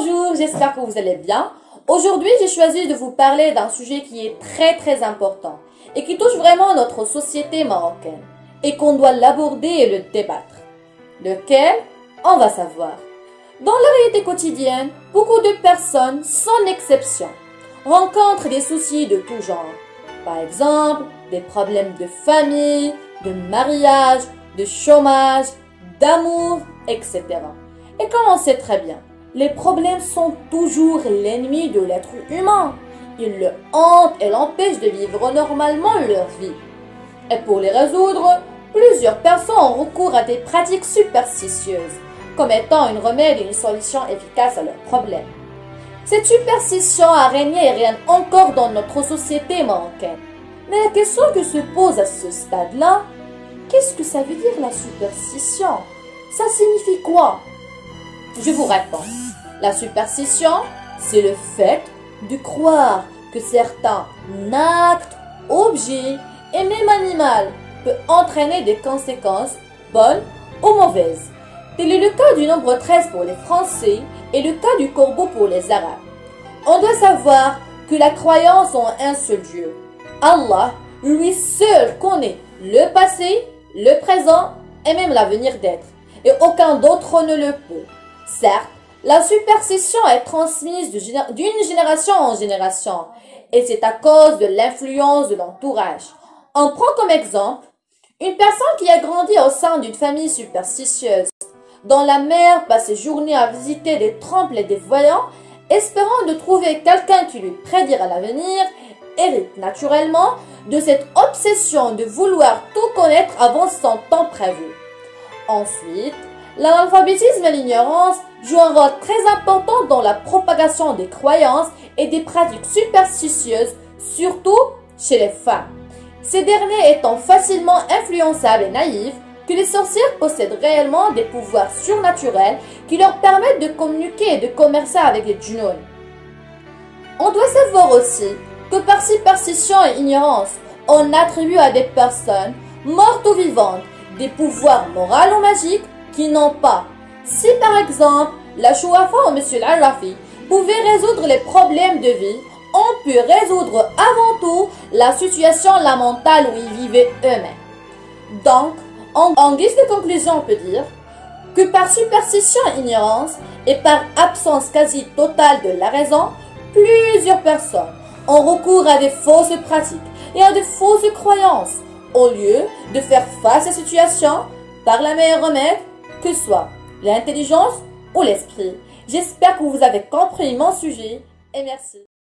Bonjour, j'espère que vous allez bien. Aujourd'hui, j'ai choisi de vous parler d'un sujet qui est très important et qui touche vraiment notre société marocaine et qu'on doit l'aborder et le débattre. Lequel? On va savoir. Dans la réalité quotidienne, beaucoup de personnes, sans exception, rencontrent des soucis de tout genre. Par exemple, des problèmes de famille, de mariage, de chômage, d'amour, etc. Et comme on sait très bien, les problèmes sont toujours l'ennemi de l'être humain. Ils le hantent et l'empêchent de vivre normalement leur vie. Et pour les résoudre, plusieurs personnes ont recours à des pratiques superstitieuses, comme étant un remède et une solution efficace à leurs problèmes. Cette superstition a régné et règne encore dans notre société marocaine. Mais la question que se pose à ce stade-là, qu'est-ce que ça veut dire la superstition? Ça signifie quoi? Je vous réponds. La superstition, c'est le fait de croire que certains actes, objets et même animaux peuvent entraîner des conséquences bonnes ou mauvaises. Tel est le cas du nombre 13 pour les Français et le cas du corbeau pour les Arabes. On doit savoir que la croyance en un seul Dieu, Allah, lui seul connaît le passé, le présent et même l'avenir d'être. Et aucun d'autre ne le peut. Certes, la superstition est transmise d'une génération en génération et c'est à cause de l'influence de l'entourage. On prend comme exemple une personne qui a grandi au sein d'une famille superstitieuse, dont la mère passe ses journées à visiter des temples et des voyants, espérant de trouver quelqu'un qui lui prédira l'avenir, hérite naturellement de cette obsession de vouloir tout connaître avant son temps prévu. Ensuite, l'analphabétisme et l'ignorance jouent un rôle très important dans la propagation des croyances et des pratiques superstitieuses, surtout chez les femmes. Ces derniers étant facilement influençables et naïfs, que les sorcières possèdent réellement des pouvoirs surnaturels qui leur permettent de communiquer et de commercer avec les djinns. On doit savoir aussi que par superstition et ignorance, on attribue à des personnes, mortes ou vivantes, des pouvoirs moraux ou magiques qui n'ont pas. Si par exemple, la Chouafa ou M. Al-Rafi pouvaient résoudre les problèmes de vie, on peut résoudre avant tout la situation lamentable où ils vivaient eux-mêmes. Donc, en guise de conclusion, on peut dire que par superstition et ignorance et par absence quasi totale de la raison, plusieurs personnes ont recours à des fausses pratiques et à de fausses croyances, au lieu de faire face à la situation par la meilleure remède que soit l'intelligence ou l'esprit. J'espère que vous avez compris mon sujet et merci.